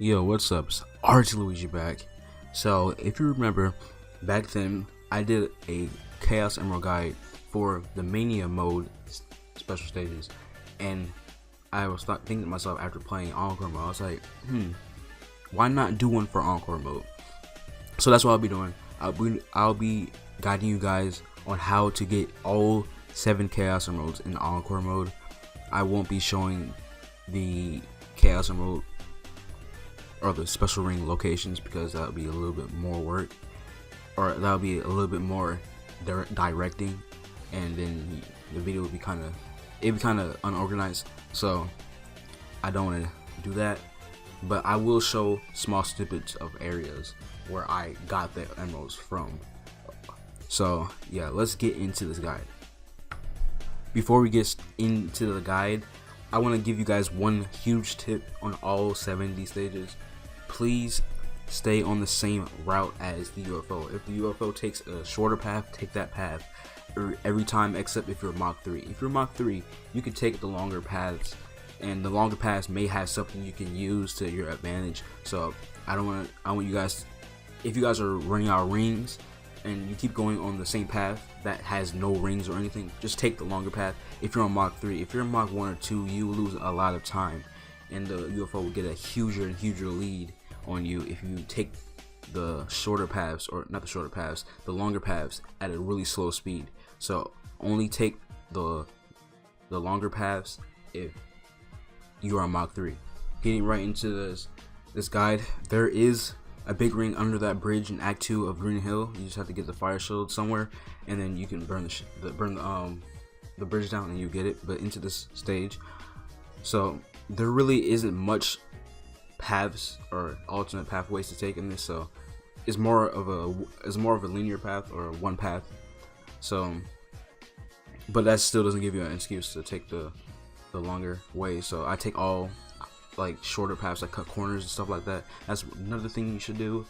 Yo, what's up? It's RTLuigi back. So, if you remember, back then I did a Chaos Emerald guide for the Mania mode special stages, and I was thinking to myself after playing Encore mode, I was like, why not do one for Encore mode? So that's what I'll be doing. I'll be guiding you guys on how to get all 7 Chaos Emeralds in Encore mode. I won't be showing the Chaos Emerald or the special ring locations because that would be a little bit more work, or that would be a little bit more directing, and then the video would be kind of unorganized. So I don't want to do that, but I will show small snippets of areas where I got the emeralds from. So yeah, let's get into this guide. Before we get into the guide, I want to give you guys one huge tip on all 70 stages. Please stay on the same route as the UFO. If the UFO takes a shorter path, take that path every time, except if you're Mach 3. If you're Mach 3, you can take the longer paths, and the longer paths may have something you can use to your advantage. So I want you guys, if you guys are running out of rings and you keep going on the same path that has no rings or anything, just take the longer path. If you're on Mach 3, if you're in Mach 1 or 2, you lose a lot of time, and the UFO will get a huger and huger lead on you if you take the shorter paths, or not the shorter paths, the longer paths at a really slow speed. So only take the longer paths if you are on Mach 3. Getting right into this guide, there is a big ring under that bridge in Act 2 of Green Hill. You just have to get the fire shield somewhere, and then you can burn the bridge down, and you get it. But into this stage, so there really isn't much paths or alternate pathways to take in this, so it's more of a linear path or one path. So, but that still doesn't give you an excuse to take the longer way. So I take all like shorter paths. I cut corners and stuff like that. That's another thing you should do.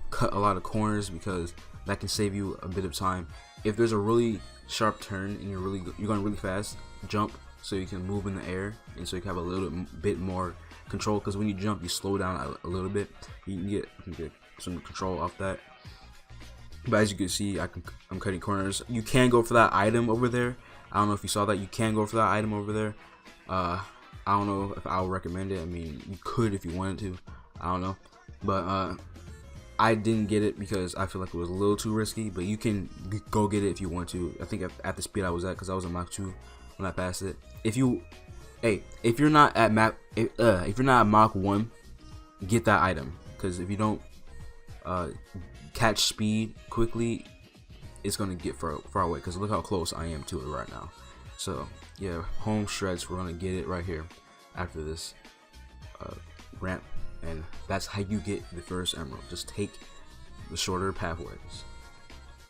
Cut a lot of corners, because that can save you a bit of time. If there's a really sharp turn and you're going really fast, jump so you can move in the air, and so you can have a little bit more control, because when you jump you slow down a little bit. You can get some control off that. But as you can see, I'm cutting corners. You can go for that item over there. I don't know if you saw that. You can go for that item over there. I don't know if I'll recommend it. I mean, you could if you wanted to. I don't know, but I didn't get it because I feel like it was a little too risky. But you can go get it if you want to. I think at the speed I was at, because I was in Mach 2 when I passed it. If you're not at Mach 1, get that item, because if you don't catch speed quickly, it's gonna get far away. Because look how close I am to it right now. So yeah, home stretch, we're gonna get it right here after this ramp, and that's how you get the first emerald. Just take the shorter pathways.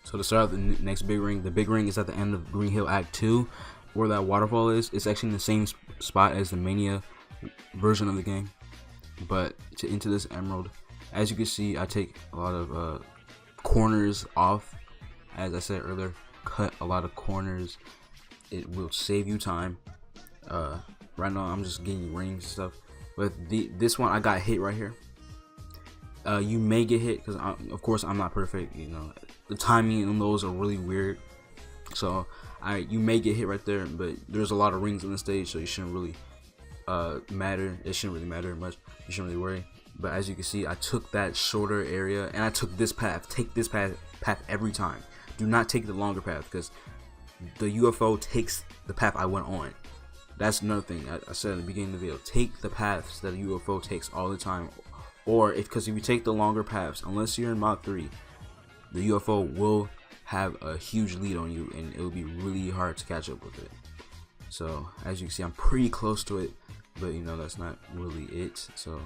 So to start the next big ring, the big ring is at the end of Green Hill Act 2, where that waterfall is. It's actually in the same spot as the Mania version of the game. But to enter this emerald, as you can see, I take a lot of corners off. As I said earlier, cut a lot of corners. It will save you time. Right now I'm just getting rings and stuff, but this one I got hit right here. You may get hit because of course I'm not perfect. You know, the timing on those are really weird. So you may get hit right there, but there's a lot of rings on the stage, so you shouldn't really matter. It shouldn't really matter much. You shouldn't really worry. But as you can see, I took that shorter area, and I took this path. Take this path every time. Do not take the longer path, because the UFO takes the path I went on. That's another thing I said at the beginning of the video. Take the paths that the UFO takes all the time, or because if you take the longer paths, unless you're in Mach 3, the UFO will have a huge lead on you, and it will be really hard to catch up with it. So as you can see, I'm pretty close to it, but you know, that's not really it. So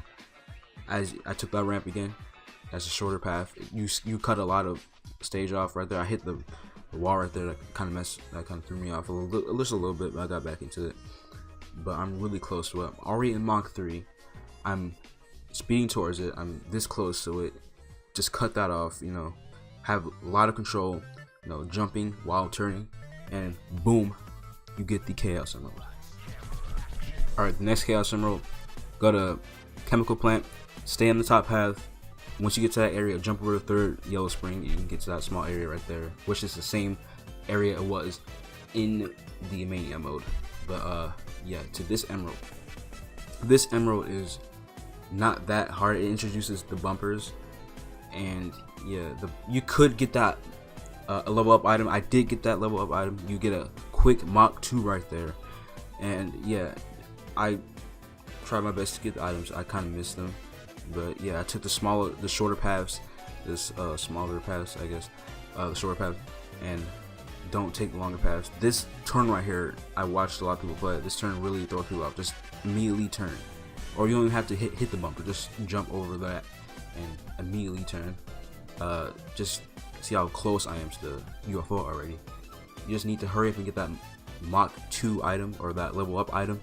as I took that ramp again, that's a shorter path. You cut a lot of stage off right there. I hit the wall right there. That kind of threw me off just a little bit, but I got back into it. But I'm really close to it. I'm already in Mach 3. I'm speeding towards it. I'm this close to it. Just cut that off, you know, have a lot of control, you know, jumping while turning, and boom, you get the Chaos Emerald. Alright, the next Chaos Emerald, go to chemical plant, stay on the top path. Once you get to that area, jump over the third yellow spring, you can get to that small area right there, which is the same area it was in the Mania mode. But yeah, to this emerald. This emerald is not that hard. It introduces the bumpers, and yeah, you could get that a level up item. I did get that level up item. You get a quick Mach 2 right there, and yeah, I tried my best to get the items. I kind of missed them, but yeah, I took the shorter paths, smaller paths, I guess, the shorter paths, and don't take the longer paths. This turn right here, I watched a lot of people play it. This turn really throws people off. Just immediately turn, or you don't even have to hit the bumper. Just jump over that and immediately turn. Just see how close I am to the UFO already. You just need to hurry up and get that Mach 2 item, or that level up item.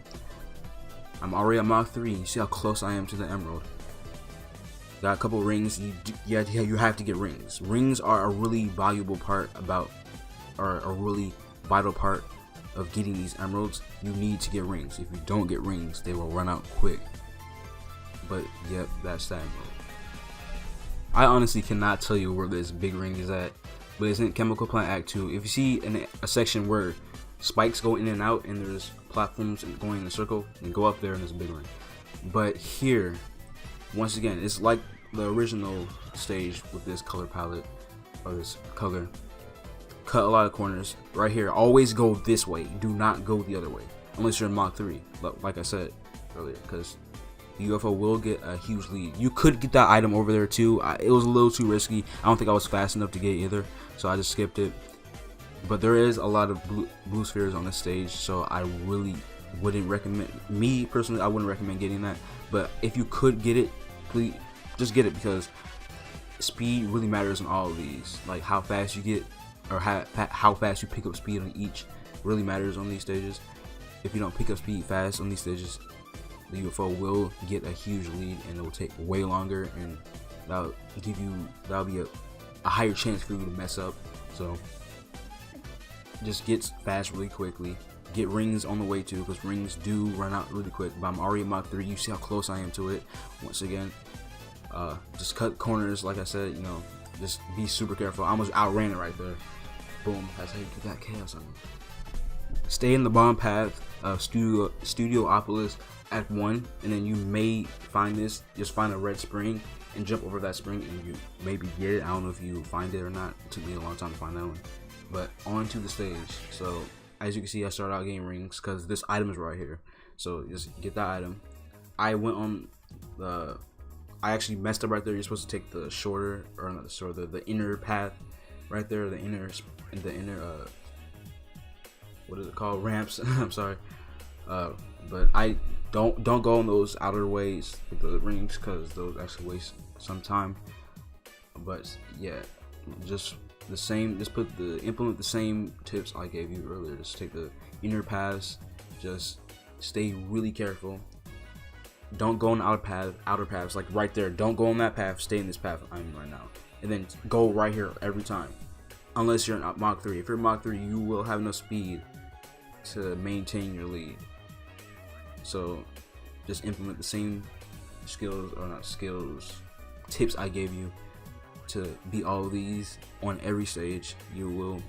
I'm already at Mach 3. You see how close I am to the emerald. Got a couple rings. You have to get rings. Rings are a really valuable part a really vital part of getting these emeralds. You need to get rings. If you don't get rings, they will run out quick. But yep, that's that emerald. I honestly cannot tell you where this big ring is at, but it's in Chemical Plant Act 2. If you see a section where spikes go in and out and there's platforms going in a circle, then go up there and there's a big ring. But here, once again, it's like the original stage with this color palette, or this color. Cut a lot of corners. Right here, always go this way. Do not go the other way, unless you're in Mach 3, like I said earlier, because the UFO will get a huge lead. You could get that item over there too. It was a little too risky. I don't think I was fast enough to get either, so I just skipped it. But there is a lot of blue spheres on this stage, so I really wouldn't recommend, me personally, I wouldn't recommend getting that. But if you could get it, please just get it, because speed really matters in all of these. Like how fast you get, or how fast you pick up speed on each, really matters on these stages. If you don't pick up speed fast on these stages, the UFO will get a huge lead, and it will take way longer, and that'll be a higher chance for you to mess up. So just get fast really quickly. Get rings on the way too, because rings do run out really quick. But I'm already at Mach 3. You see how close I am to it. Once again, just cut corners, like I said. You know, just be super careful. I almost outran it right there. Boom. That's how you get that chaos on. Stay in the bomb path of Studiopolis Act 1, and then you may find this. Just find a red spring and jump over that spring, and you maybe get it. I don't know if you find it or not. It took me a long time to find that one. But on to the stage. So as you can see, I started out getting rings because this item is right here. So just get that item. I went on the, I actually messed up right there. You're supposed to take the shorter, or not the shorter, the inner path right there. The inner, what is it called? Ramps. I'm sorry. But I don't go on those outer ways with the rings, because those actually waste some time. But yeah, just implement the same tips I gave you earlier. Just take the inner paths. Just stay really careful. Don't go on outer paths, like right there. Don't go on that path. Stay in this path I'm in right now, and then go right here every time. Unless you're in Mach 3. If you're in Mach 3, you will have enough speed to maintain your lead. So just implement the same tips I gave you to beat all of these on every stage. You will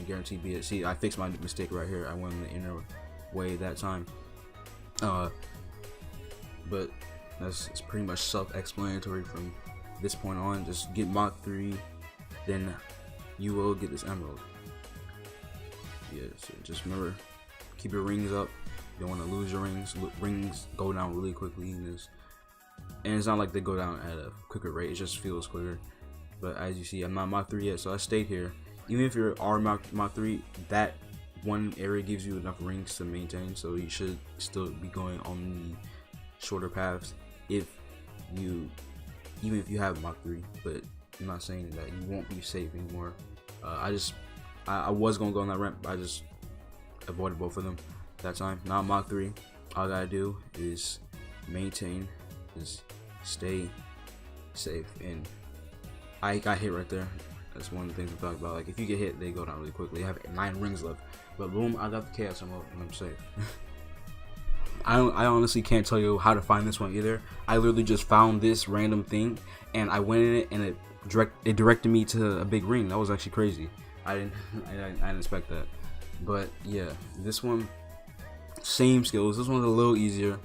guaranteed beat it. See, I fixed my mistake right here. I went in the inner way that time. But it's pretty much self-explanatory from this point on. Just get Mach 3, then you will get this emerald. Yeah, so just remember, keep your rings up. You don't want to lose your rings. Rings go down really quickly in this, and it's not like they go down at a quicker rate. It just feels quicker. But as you see, I'm not Mach 3 yet, so I stayed here. Even if you're Mach 3, that one area gives you enough rings to maintain, so you should still be going on the shorter paths even if you have Mach 3. But I'm not saying that you won't be safe anymore. I was gonna go on that ramp, but I just avoided both of them that time. Now Mach 3, all I gotta do is maintain, just stay safe. And I got hit right there. That's one of the things we talked about. Like, if you get hit, they go down really quickly. I have 9 rings left, but boom, I got the chaos emerald and I'm safe. I honestly can't tell you how to find this one either. I literally just found this random thing and I went in it, and it directed me to a big ring. That was actually crazy. I didn't expect that. But yeah, this one, same skills. This one's a little easier.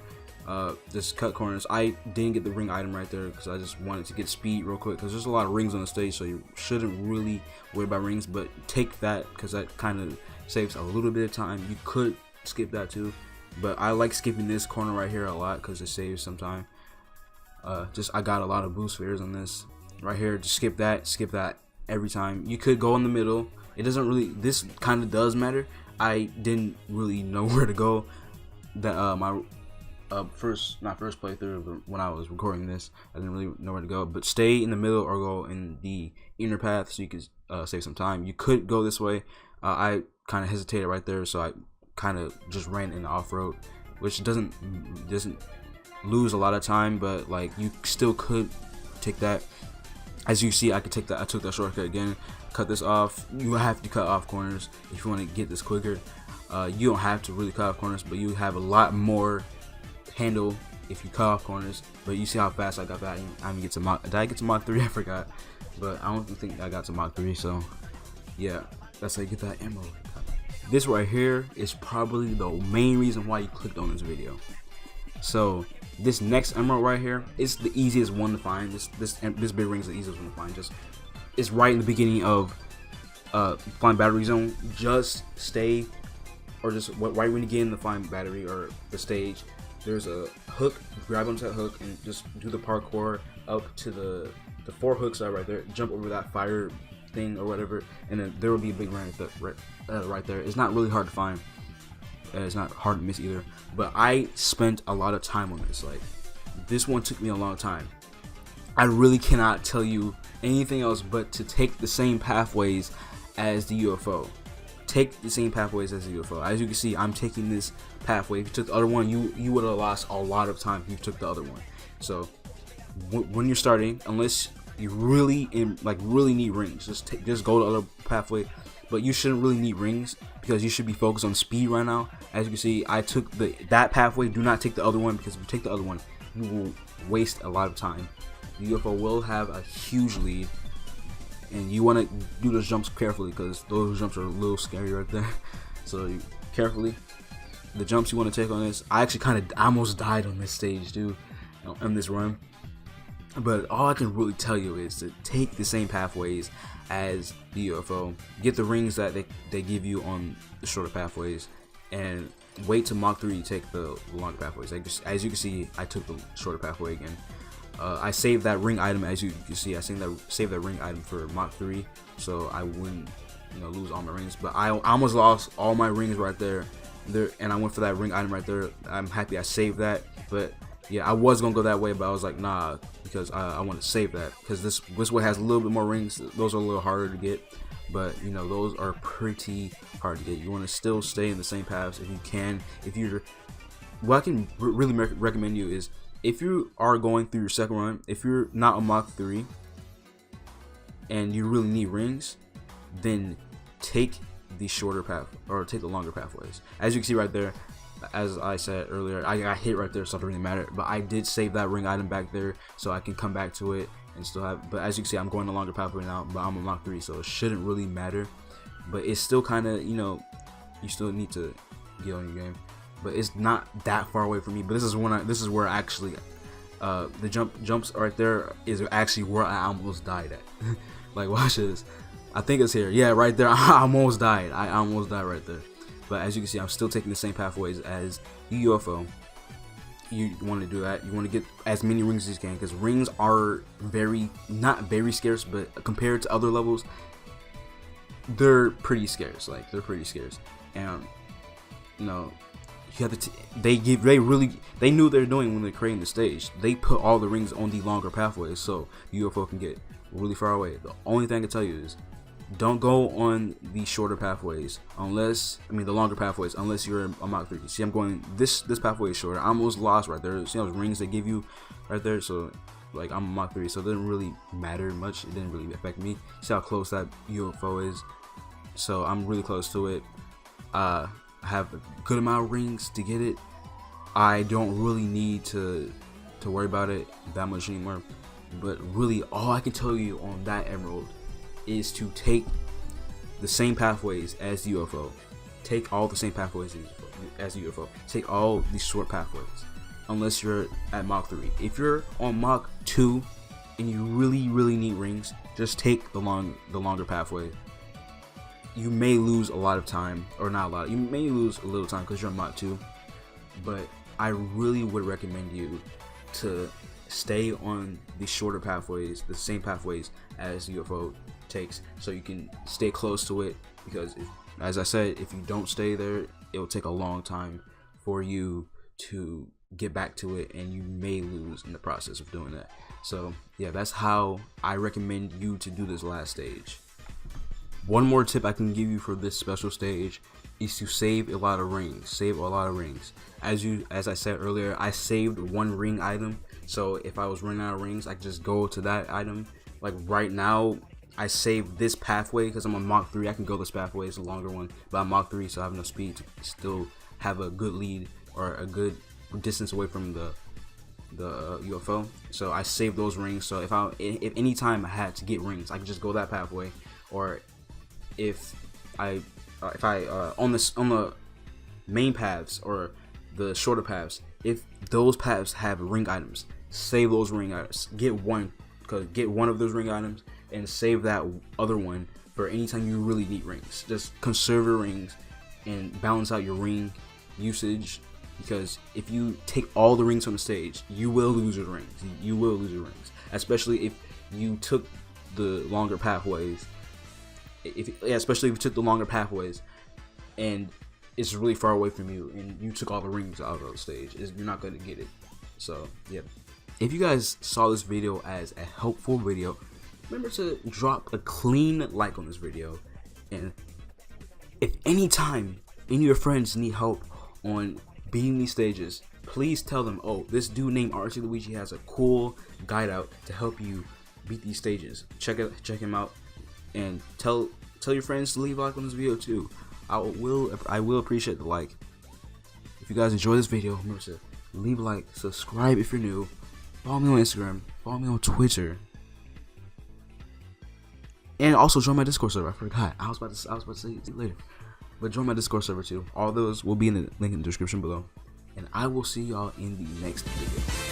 Just cut corners. I didn't get the ring item right there because I just wanted to get speed real quick, because there's a lot of rings on the stage, so you shouldn't really worry about rings, but take that because that kind of saves a little bit of time. You could skip that too, but I like skipping this corner right here a lot because it saves some time. I got a lot of boost fares on this right here. Just skip that every time. You could go in the middle. It doesn't really, this kind of does matter. I didn't really know where to go. That my first playthrough, but when I was recording this, I didn't really know where to go. But stay in the middle or go in the inner path so you can save some time. You could go this way. I kind of hesitated right there, so I kind of just ran in the off-road, which doesn't lose a lot of time, but like you still could take that. As you see, I could take that. I took that shortcut again. Cut this off. You have to cut off corners if you want to get this quicker. You don't have to really cut off corners, but you have a lot more handle if you cut off corners. But you see how fast I got that. I didn't get to Mach. Did I get to Mach 3? I forgot, but I don't think I got to Mach 3. So yeah, that's how you get that emerald. This right here is probably the main reason why you clicked on this video. So this next emerald right here is the easiest one to find. This big ring is the easiest one to find. It's right in the beginning of Flying Battery Zone. Just stay, or just right when you get in the Flying Battery or the stage, there's a hook. Grab onto that hook and just do the parkour up to the 4 hooks are right there. Jump over that fire thing or whatever, and then there will be a big ring right there. It's not really hard to find. It's not hard to miss either. But I spent a lot of time on this. Like, this one took me a long time. I really cannot tell you anything else but to take the same pathways as the UFO. Take the same pathways as the UFO. As you can see, I'm taking this pathway. If you took the other one, you would have lost a lot of time if you took the other one. So when you're starting, unless you really need rings, just go to the other pathway. But you shouldn't really need rings because you should be focused on speed right now. As you can see, I took that pathway. Do not take the other one, because if you take the other one, you will waste a lot of time. The UFO will have a huge lead, and you want to do those jumps carefully because those jumps are a little scary right there. So carefully, the jumps you want to take on this. I actually almost died on this stage too, on this run. But all I can really tell you is to take the same pathways as the UFO. Get the rings that they give you on the shorter pathways, and wait till Mach 3 to take the longer pathways. As you can see, I took the shorter pathway again. I saved that ring item. As you can see, I saved that ring item for Mach 3, so I wouldn't lose all my rings. But I almost lost all my rings right there, and I went for that ring item right there. I'm happy I saved that. But yeah, I was gonna go that way, but I was like, nah, because I want to save that, because this way has a little bit more rings. Those are a little harder to get, but those are pretty hard to get. You want to still stay in the same paths if you can. What I can really recommend you is, if you are going through your second run, if you're not on Mach 3 and you really need rings, then take the shorter path or take the longer pathways. As you can see right there, as I said earlier, I got hit right there, so it doesn't really matter. But I did save that ring item back there, so I can come back to it and still have. But as you can see, I'm going the longer pathway now, but I'm on Mach 3, so it shouldn't really matter. But it's still kind of, you still need to get on your game. But it's not that far away from me. But this is where actually the jumps right there is actually where I almost died at. Like, watch this. I think it's here. Yeah, right there. I almost died. I almost died right there. But as you can see, I'm still taking the same pathways as the UFO. You want to do that. You want to get as many rings as you can, because rings are not very scarce, but compared to other levels, they're pretty scarce. Like, they're pretty scarce. And you have to. They knew what they were doing when they're creating the stage. They put all the rings on the longer pathways, so the UFO can get really far away. The only thing I can tell you is, don't go on the shorter pathways the longer pathways, unless you're a Mach 3. See, I'm going, this pathway is shorter. I almost lost right there. See those rings they give you right there? So, like, I'm a Mach 3, so it didn't really matter much. It didn't really affect me. See how close that UFO is? So, I'm really close to it. I have a good amount of rings to get it. I don't really need to worry about it that much anymore. But really, all I can tell you on that emerald is to take the same pathways as the UFO. Take all the same pathways as the UFO. Take all these short pathways, unless you're at Mach 3. If you're on Mach 2 and you really need rings, just take the longer pathway. You may lose a lot of time, or not a lot. You may lose a little time because you're on Mach 2, but I really would recommend you to stay on the shorter pathways, the same pathways as the UFO takes, so you can stay close to it. Because as I said, if you don't stay there, it will take a long time for you to get back to it, and you may lose in the process of doing that. So yeah, that's how I recommend you to do this last stage. One more tip I can give you for this special stage is to save a lot of rings. Save a lot of rings. As I said earlier, I saved one ring item, so if I was running out of rings, I could just go to that item. Like right now, I saved this pathway because I'm on Mach 3. I can go this pathway, it's a longer one, but I'm Mach 3, so I have enough speed to still have a good lead or a good distance away from the UFO. So I saved those rings, so if any time I had to get rings, I could just go that pathway. Or if I on the main paths or the shorter paths, if those paths have ring items, save those ring items. Get one of those ring items and save that other one for anytime you really need rings. Just conserve your rings and balance out your ring usage, because if you take all the rings from the stage, you will lose your rings. You will lose your rings, especially if you took the longer pathways. Especially if you took the longer pathways and it's really far away from you and you took all the rings out of the stage, you're not going to get it. So yeah, if you guys saw this video as a helpful video, remember to drop a clean like on this video. And if any time any of your friends need help on beating these stages, please tell them, oh, this dude named RTLuigi has a cool guide out to help you beat these stages. Check him out. And tell your friends to leave a like on this video too. I will appreciate the like. If you guys enjoy this video, remember to leave a like, subscribe if you're new, follow me on Instagram, follow me on Twitter, and also join my Discord server. I forgot. I was about to say it later, but join my Discord server too. All those will be in the link in the description below, and I will see y'all in the next video.